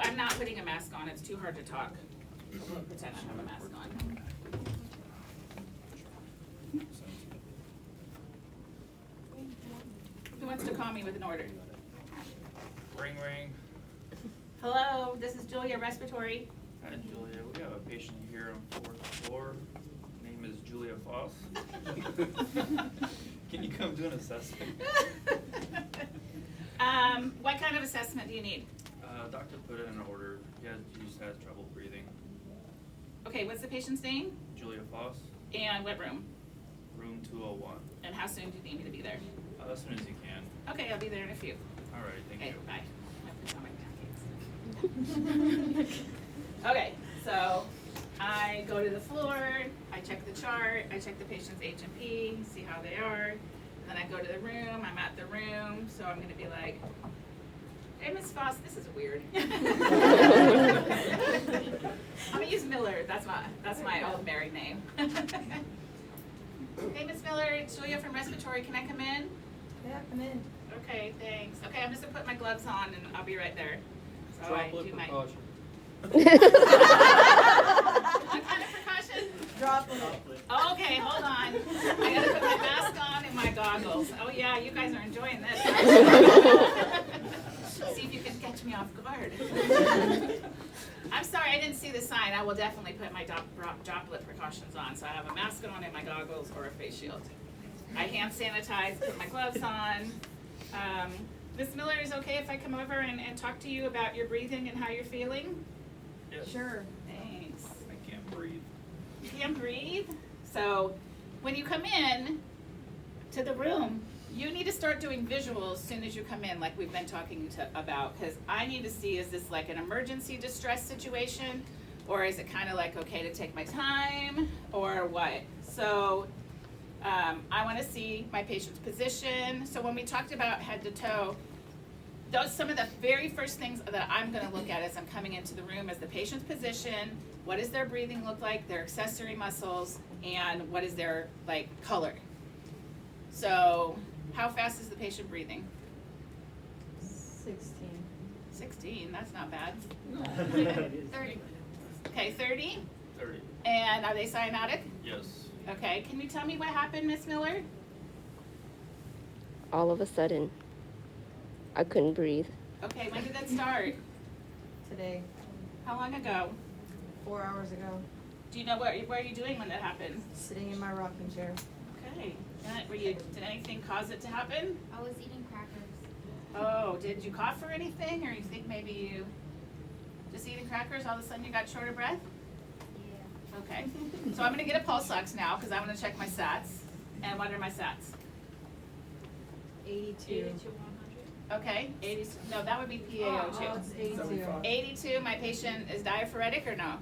I'm not putting a mask on, it's too hard to talk. I'll pretend I have a mask on. Who wants to call me with an order? Ring ring. Hello, this is Julia Respiratory. Hi Julia, we have a patient here on 4th floor. Name is Julia Foss. Can you come do an assessment? What kind of assessment do you need? Doctor put in an order. He just has trouble breathing. Okay, what's the patient's name? Julia Foss, And what room? room 201. And how soon do you need me to be there? As soon as you can. Okay, I'll be there in a few. All right, thank Okay, you. bye. I put on my pancakes. Okay, so I go to the floor, I check the chart, I check the patient's H&P, see how they are. Then I go to the room, I'm at the room, so I'm gonna be like, hey, Ms. Foss, this is weird. I'm gonna use Miller, that's my old married name. Hey, Ms. Miller, it's Julia from Respiratory, can I come in? Yeah, come in. Okay, thanks. Okay, I'm just gonna put my gloves on and I'll be right there. So I Droplet do my. precaution. What kind of precaution? Droplet. Okay, hold on. I gotta put my mask on and my goggles. Oh yeah, you guys are enjoying this. See if you can catch me off guard. I'm sorry, I didn't see the sign. I will definitely put my droplet precautions on. So I have a mask on and my goggles or a face shield. I hand sanitize, put my gloves on. Ms. Miller, is it okay if I come over and talk to you about your breathing and how you're feeling? Yes. Sure. Thanks. I can't breathe. You can't breathe? So when you come in to the room, you need to start doing visuals as soon as you come in, like we've been talking about, because I need to see, is this like an emergency distress situation, or is it kind of like okay to take my time, or what? So I want to see my patient's position. So when we talked about head to toe, those some of the very first things that I'm going to look at as I'm coming into the room is the patient's position, what does their breathing look like, their accessory muscles, and what is their like color. So how fast is the patient breathing? 16. 16, that's not bad. 30. Okay, 30? 30. And are they cyanotic? Yes. Okay, can you tell me what happened, Miss Miller? All of a sudden, I couldn't breathe. Okay, when did that start? Today. How long ago? 4 hours ago. Do you know what are you doing when that happened? Sitting in my rocking chair. Okay. Did anything cause it to happen? I was eating crackers. Oh, did you cough or anything? Or you think maybe you just eating crackers, all of a sudden you got short of breath? Yeah. Okay. So I'm going to get a pulse ox now because I want to check my sats. And what are my sats? 82. Okay. 80. No, that would be Oh, PaO2. it's 82. 82. My patient is diaphoretic or no?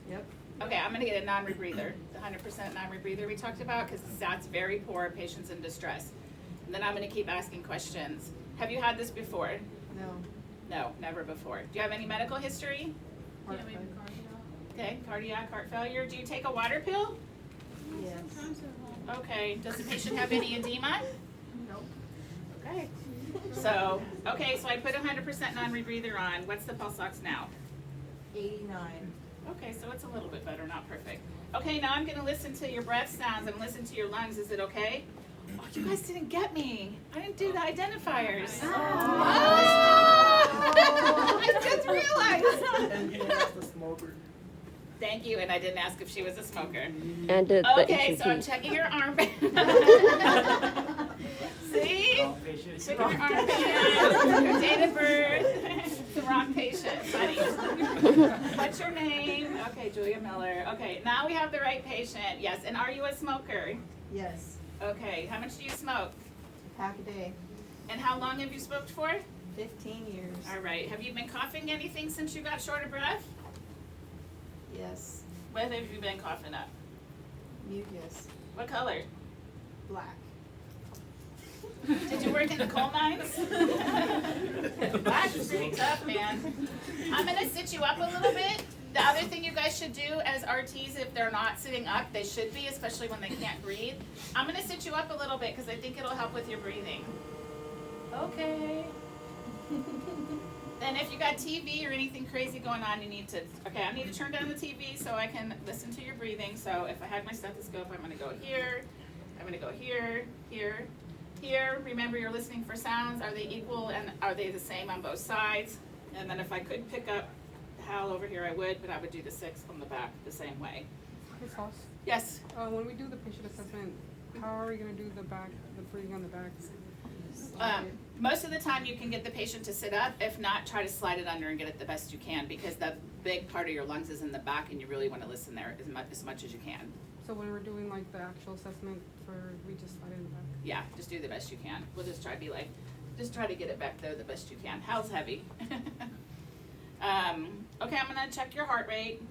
Yep. Okay, I'm going to get a non-rebreather, the 100% non-rebreather we talked about, because the stats very poor, patients in distress. And then I'm going to keep asking questions. Have you had this before? No. No, never before. Do you have any medical history? Heart failure. Okay, cardiac, heart failure. Do you take a water pill? Yes. Okay, does the patient have any edema? Nope. Okay. So I put 100% non-rebreather on. What's the pulse ox now? 89. Okay, so it's a little bit better, not perfect. Okay, now I'm going to listen to your breath sounds and listen to your lungs. Is it okay? Oh, you guys didn't get me. I didn't do the identifiers. I just realized. And you asked the smoker. Thank you, and I didn't ask if she was a smoker. And the Okay, so I'm H&P. checking your armband. See? Wrong patient. Checking your armband, your date of birth. The wrong patient, buddy. What's your name? Okay, Julia Miller. Okay, now we have the right patient. Yes, and are you a smoker? Yes. Okay, how much do you smoke? Half a day. And how long have you smoked for? 15 years. All right, have you been coughing anything since you got short of breath? Yes. What have you been coughing up? Mucus. What color? Black. Did you work in the coal mines? That's pretty tough, man. I'm gonna sit you up a little bit. The other thing you guys should do as RTs, if they're not sitting up, they should be, especially when they can't breathe. I'm gonna sit you up a little bit because I think it'll help with your breathing. Okay. Then if you got TV or anything crazy going on, you need to, okay, I need to turn down the TV so I can listen to your breathing. So if I had my stethoscope, I'm gonna go here, I'm gonna go here, here, here. Remember, you're listening for sounds. Are they equal and are they the same on both sides? And then if I could pick up the howl over here, I would, but I would do the 6 on the back the same way. Ms. Hoss, Yes? when we do the patient assessment, how are we gonna do the breathing on the back? Most of the time you can get the patient to sit up. If not, try to slide it under and get it the best you can because the big part of your lungs is in the back and you really want to listen there as much as you can. So when we're doing like the actual assessment we just slide it in the back? Yeah, just do the best you can. We'll just try to be like, just try to get it back there the best you can. How's heavy? Okay, I'm gonna check your heart rate.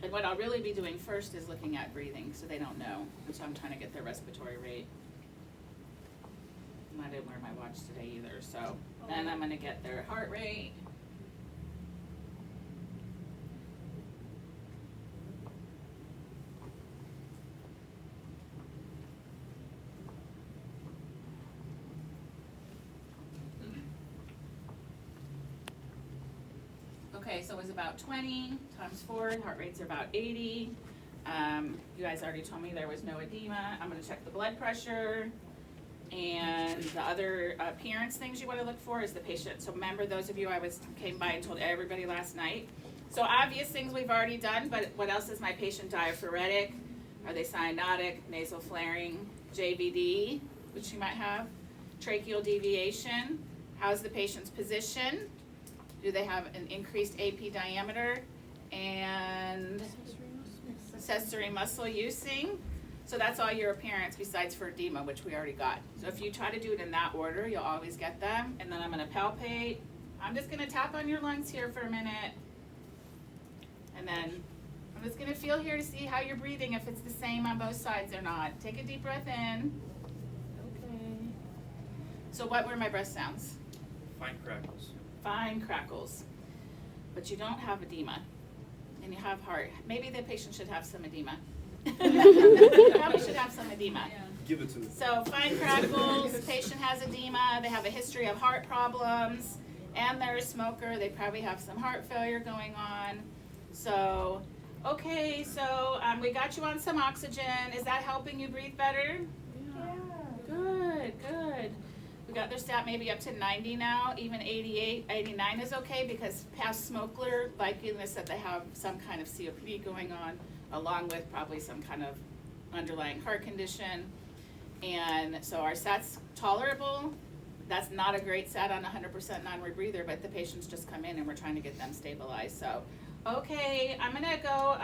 And what I'll really be doing first is looking at breathing, so they don't know. And so I'm trying to get their respiratory rate. And I didn't wear my watch today either, so then I'm gonna get their heart rate. Okay, so it was about 20 times 4, heart rates are about 80. You guys already told me there was no edema. I'm gonna check the blood pressure. And the other appearance things you wanna look for is the patient. So remember, those of you came by and told everybody last night. So obvious things we've already done, but what else is my patient diaphoretic? Are they cyanotic, nasal flaring, JVD, which she might have, tracheal deviation? How's the patient's position? Do they have an increased AP diameter and accessory muscle using? So that's all your appearance besides for edema, which we already got. So if you try to do it in that order, you'll always get them. And then I'm gonna palpate. I'm just gonna tap on your lungs here for a minute. And then I'm just gonna feel here to see how you're breathing, if it's the same on both sides or not. Take a deep breath in. Okay. So what were my breath sounds? Fine crackles. Fine crackles, but you don't have edema, and you have heart. Maybe the patient should have some edema. Probably should have some edema. Give it to them. So fine crackles, patient has edema, they have a history of heart problems, and they're a smoker, they probably have some heart failure going on. So, okay, so we got you on some oxygen. Is that helping you breathe better? Yeah. Good, good. We got their stat maybe up to 90 now, even 88, 89 is okay because past smoker likeliness that they have some kind of COPD going on, along with probably some kind of underlying heart condition. And so our stat's tolerable. That's not a great stat on 100% non-rebreather, but the patients just come in and we're trying to get them stabilized. So, okay, I'm gonna go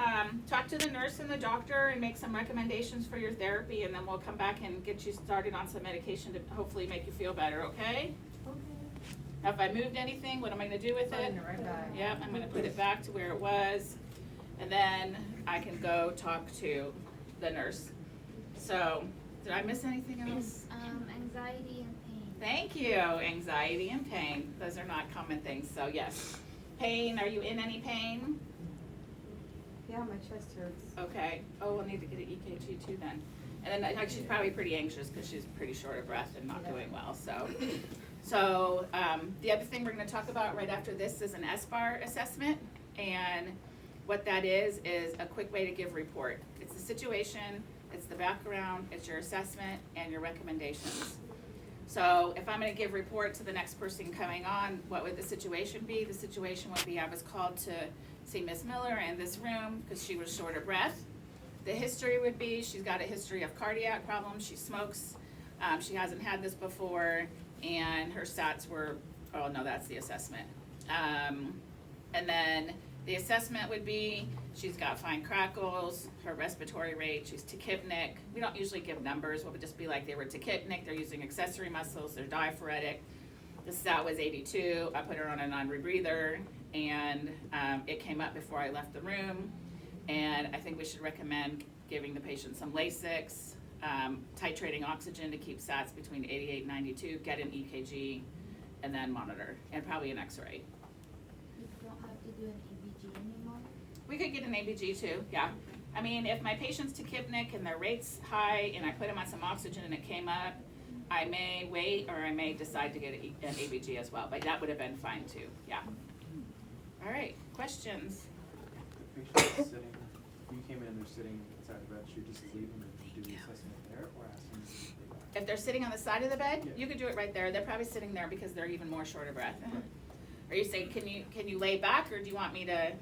talk to the nurse and the doctor and make some recommendations for your therapy, and then we'll come back and get you started on some medication to hopefully make you feel better, okay? Okay. Now, if I moved anything, what am I gonna do with it? Putting it right back. Yep, I'm gonna put it back to where it was, and then I can go talk to the nurse. So, did I miss anything else? Anxiety and pain. Thank you, anxiety and pain. Those are not common things, so yes. Pain, are you in any pain? Yeah, my chest hurts. Okay, oh, we'll need to get an EKG too then. And then like, she's probably pretty anxious because she's pretty short of breath and not doing well, so. So, the other thing we're gonna talk about right after this is an SBAR assessment. And what that is a quick way to give report. It's the situation, it's the background, it's your assessment, and your recommendations. So if I'm gonna give report to the next person coming on, what would the situation be? The situation would be I was called to see Miss Miller in this room because she was short of breath. The history would be she's got a history of cardiac problems, she smokes, she hasn't had this before, and her stats were, oh no, that's the assessment. And then the assessment would be she's got fine crackles, her respiratory rate, she's tachypnic. We don't usually give numbers, what would just be like they were tachypnic, they're using accessory muscles, they're diaphoretic. The stat was 82, I put her on a non-rebreather, and it came up before I left the room. And I think we should recommend giving the patient some Lasix, titrating oxygen to keep sats between 88 and 92, get an EKG, and then monitor, and probably an X-ray. You don't have to do an EBG anymore? We could get an ABG too, yeah. I mean, if my patient's tachypnic and their rate's high and I put them on some oxygen and it came up, I may wait, or I may decide to get an ABG as well, but that would have been fine too, yeah. All right, questions? The patient is sitting, you came in, they're sitting inside the bed, should you just leave them and do the assessment there, or ask them to stay back? If they're sitting on the side of the bed, Yeah. you could do it right there. They're probably sitting there because they're even more short of breath. Are you saying, can you lay back, or do you want me to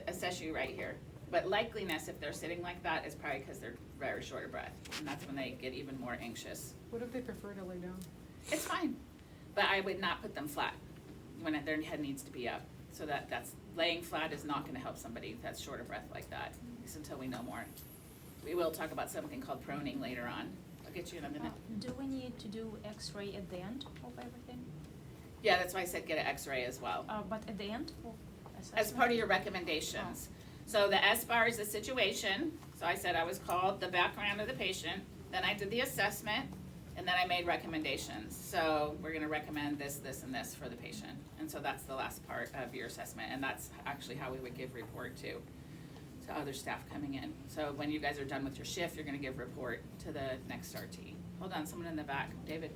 assess you right here? But likeliness, if they're sitting like that, is probably because they're very short of breath, and that's when they get even more anxious. What if they prefer to lay down? It's fine, but I would not put them flat when their head needs to be up. So that's laying flat is not gonna help somebody that's short of breath like that, at least until we know more. We will talk about something called proning later on. I'll get you in a minute. Do we need to do X-ray at the end of everything? Yeah, that's why I said get an X-ray as well. But at the end of As assessment? part of your recommendations. So the SBAR is the situation, so I said I was called, the background of the patient, then I did the assessment, and then I made recommendations. So we're gonna recommend this, this, and this for the patient. And so that's the last part of your assessment, and that's actually how we would give report to other staff coming in. So when you guys are done with your shift, you're gonna give report to the next RT. Hold on, someone in the back, David.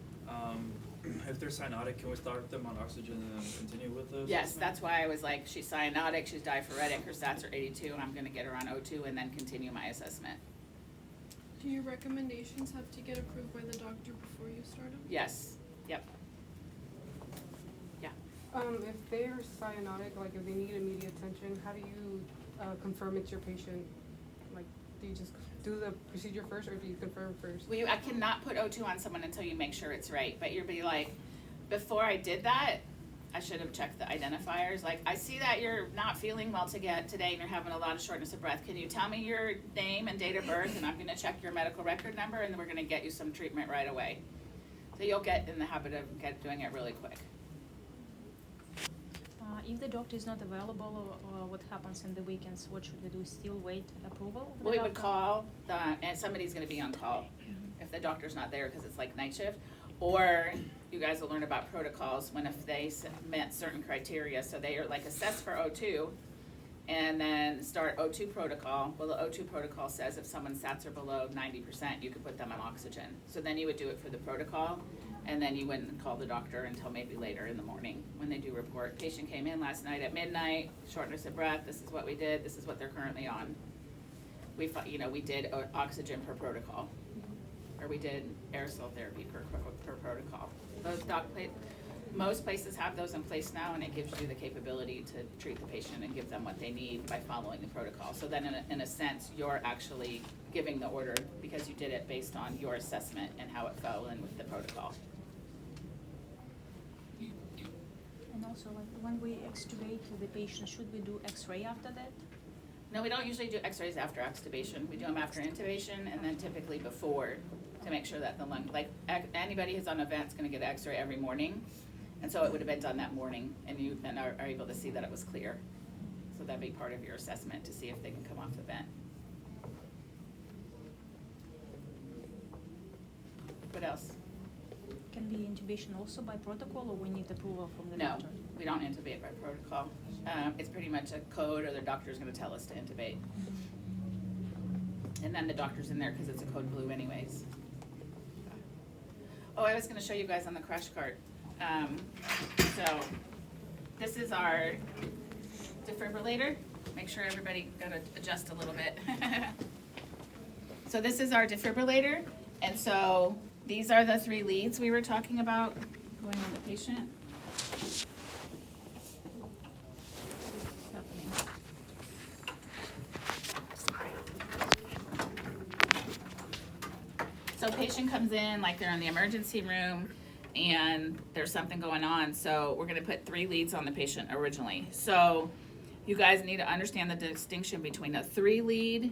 If they're cyanotic, can we start them on oxygen and then continue with the Yes, assessment? that's why I was like, she's cyanotic, she's diaphoretic, her stats are 82, and I'm gonna get her on O2 and then continue my assessment. Do your recommendations have to get approved by the doctor before you start them? Yes, yep. Yeah, If they're cyanotic, like if they need immediate attention, how do you confirm it's your patient? Like, do you just do the procedure first, or do you confirm first? well, I cannot put O2 on someone until you make sure it's right, but you'll be like, before I did that, I should have checked the identifiers, like, I see that you're not feeling well today and you're having a lot of shortness of breath, can you tell me your name and date of birth, and I'm gonna check your medical record number, and then we're gonna get you some treatment right away. So you'll get in the habit of doing it really quick. If the doctor is not available, or what happens in the weekends, what should we do? Still wait approval of the We would doctor? call, and somebody's gonna be on call if the doctor's not there, cause it's like night shift. Or you guys will learn about protocols when if they met certain criteria, so they are like assessed for O2 and then start O2 protocol. Well, the O2 protocol says if someone's sats are below 90%, you could put them on oxygen. So then you would do it for the protocol, and then you wouldn't call the doctor until maybe later in the morning when they do report. Patient came in last night at midnight, shortness of breath, this is what we did, this is what they're currently on. We did oxygen per protocol, or we did aerosol therapy per protocol. Those most places have those in place now, and it gives you the capability to treat the patient and give them what they need by following the protocol. So then in a sense, you're actually giving the order because you did it based on your assessment and how it fell in with the protocol. And also, like, when we extubate the patient, should we do X-ray after that? No, we don't usually do x-rays after extubation. We do them after intubation and then typically before to make sure that the lung, like anybody who's on a vent's gonna get an x-ray every morning. And so it would have been done that morning, and you then are able to see that it was clear. So that'd be part of your assessment to see if they can come off the vent. What else? Can be intubation also by protocol, or we need approval from the No, doctor? we don't intubate by protocol. It's pretty much a code, or the doctor's gonna tell us to intubate. And then the doctor's in there because it's a code blue anyways. Oh, I was gonna show you guys on the crash cart. So this is our defibrillator. Make sure everybody gotta adjust a little bit. So this is our defibrillator, and so these are the 3 leads we were talking about going on the patient. So patient comes in, like they're in the emergency room, and there's something going on, so we're gonna put 3 leads on the patient originally. So you guys need to understand the distinction between a 3-lead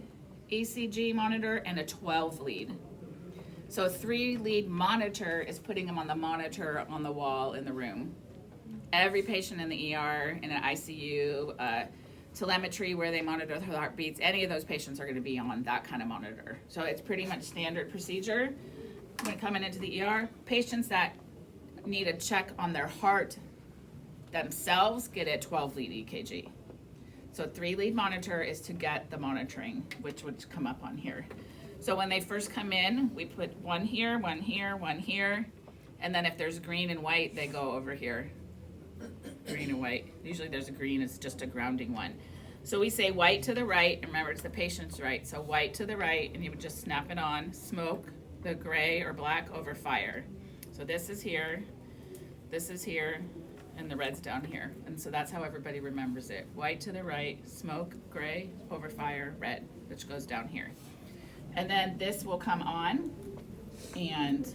ECG monitor and a 12-lead. So a 3-lead monitor is putting them on the monitor on the wall in the room. Every patient in the ER, in an ICU, telemetry where they monitor their heartbeats, any of those patients are gonna be on that kind of monitor. So it's pretty much standard procedure when coming into the ER. Patients that need a check on their heart themselves get a 12-lead EKG. So a 3-lead monitor is to get the monitoring, which would come up on here. So when they first come in, we put one here, one here, one here, and then if there's green and white, they go over here. Green and white. Usually there's a green, it's just a grounding one. So we say white to the right, and remember it's the patient's right. So white to the right, and you would just snap it on. Smoke, the gray or black over fire. So this is here, and the red's down here. And so that's how everybody remembers it. White to the right, smoke, gray, over fire, red, which goes down here. And then this will come on, and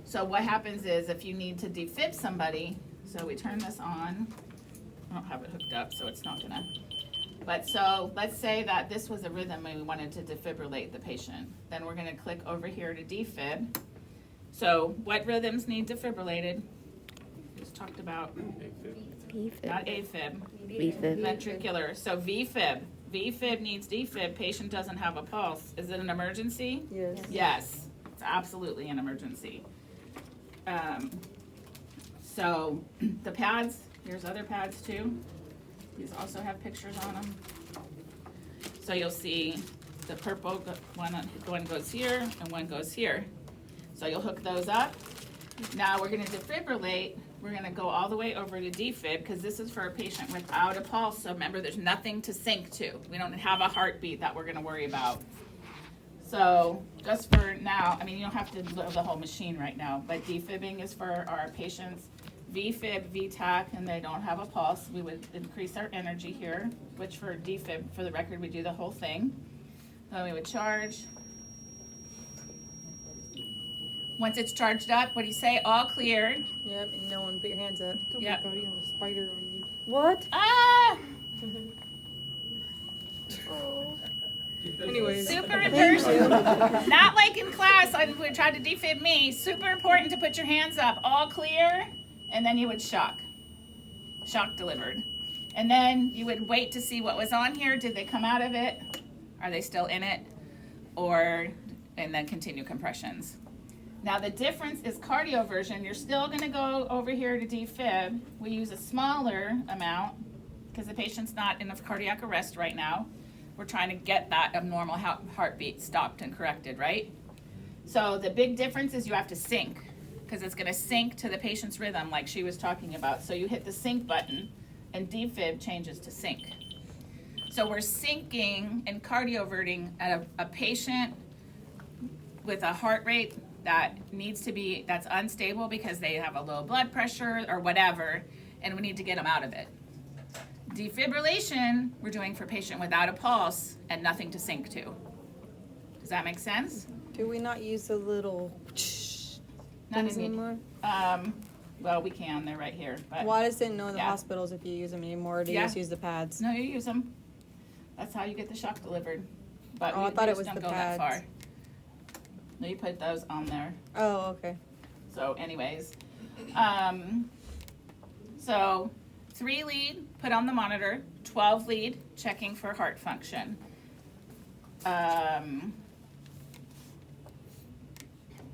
so what happens is if you need to defib somebody, so we turn this on. I don't have it hooked up, so it's not gonna. But so let's say that this was a rhythm and we wanted to defibrillate the patient. Then we're gonna click over here to defib. So what rhythms need defibrillated? Just talked about, VFib. not AFib, VFib. ventricular. So VFib. VFib needs defib. Patient doesn't have a pulse. Is it an emergency? Yes. Yes, it's absolutely an emergency. So the pads, here's other pads too. These also have pictures on them. So you'll see the purple one goes here and one goes here. So you'll hook those up. Now we're gonna defibrillate. We're gonna go all the way over to defib because this is for a patient without a pulse. So remember, there's nothing to sync to. We don't have a heartbeat that we're gonna worry about. So just for now, I mean, you don't have to load the whole machine right now, but defibbing is for our patients. VFib, VTAC, and they don't have a pulse. We would increase our energy here, which for defib, for the record, we do the whole thing. Then we would charge. Once it's charged up, what do you say? All clear. Yep, and no one put your hands up. Oh Yep. my god, you have a spider on you. What? Ah! Anyways. Super important. Not like in class, we tried to defib me. Super important to put your hands up. All clear, and then you would shock. Shock delivered. And then you would wait to see what was on here. Did they come out of it? Are they still in it? And then continue compressions. Now the difference is cardioversion. You're still gonna go over here to defib. We use a smaller amount because the patient's not in a cardiac arrest right now. We're trying to get that abnormal heartbeat stopped and corrected, right? So the big difference is you have to sync because it's gonna sync to the patient's rhythm like she was talking about. So you hit the sync button and defib changes to sync. So we're syncing and cardioverting a patient with a heart rate that needs to be, that's unstable because they have a low blood pressure or whatever, and we need to get them out of it. Defibrillation, we're doing for patient without a pulse and nothing to sync to. Does that make sense? Do we not use the little Not things in anymore? well, we can, they're right here, but. Why does it know in the Yeah. hospitals if you use them anymore, or do you Yeah. just use the pads? No, you use them. That's how you get the shock delivered. But Oh, I we thought it just was don't the go that pads. far. No, you put those on there. Oh, okay. So anyways, so 3 lead, put on the monitor, 12 lead, checking for heart function.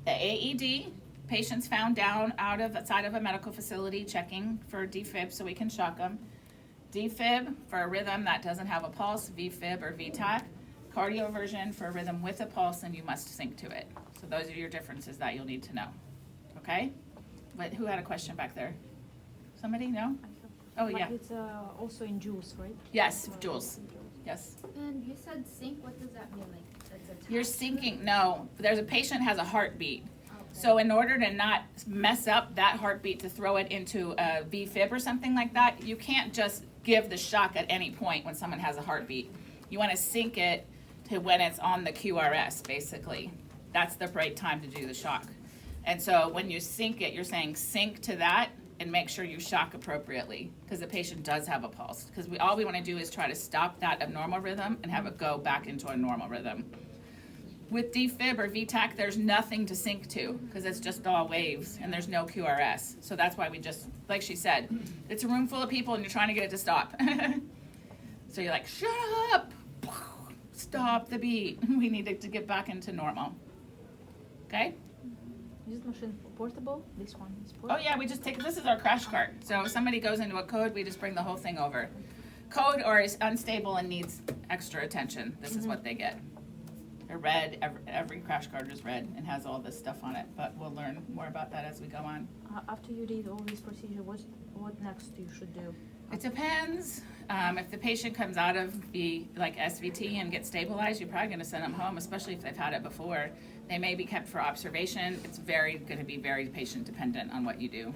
The AED, patients found down outside of a medical facility, checking for defib so we can shock them. Defib for a rhythm that doesn't have a pulse, VFib or VTAC. Cardioversion for a rhythm with a pulse, and you must sync to it. So those are your differences that you'll need to know. Okay? But who had a question back there? Somebody? No? Oh, But yeah. it's also in joules, right? Yes, Jules. Yes. And you said sync, what does that mean? Like, that's a You're tap? syncing. No, there's a patient has a heartbeat. Okay. So in order to not mess up that heartbeat to throw it into a VFib or something like that, you can't just give the shock at any point when someone has a heartbeat. You want to sync it to when it's on the QRS, basically. That's the right time to do the shock. And so when you sync it, you're saying sync to that and make sure you shock appropriately because the patient does have a pulse. Because all we want to do is try to stop that abnormal rhythm and have it go back into a normal rhythm. With defib or VTAC, there's nothing to sync to because it's just all waves and there's no QRS. So that's why we just, like she said, it's a room full of people and you're trying to get it to stop. So you're like, shut up, stop the beat. We need it to get back into normal. Okay? Is this machine portable? This one is Oh portable? yeah, we just take, this is our crash cart. So if somebody goes into a code, we just bring the whole thing over. Code or is unstable and needs extra attention, this is what they get. They're red, every crash card is red and has all this stuff on it, but we'll learn more about that as we go on. After you did all these procedures, what next you should do? It depends. If the patient comes out of like SVT and gets stabilized, you're probably gonna send them home, especially if they've had it before. They may be kept for observation. It's gonna be very patient dependent on what you do.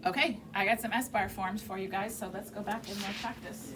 Okay, I got some SBAR forms for you guys, so let's go back and practice.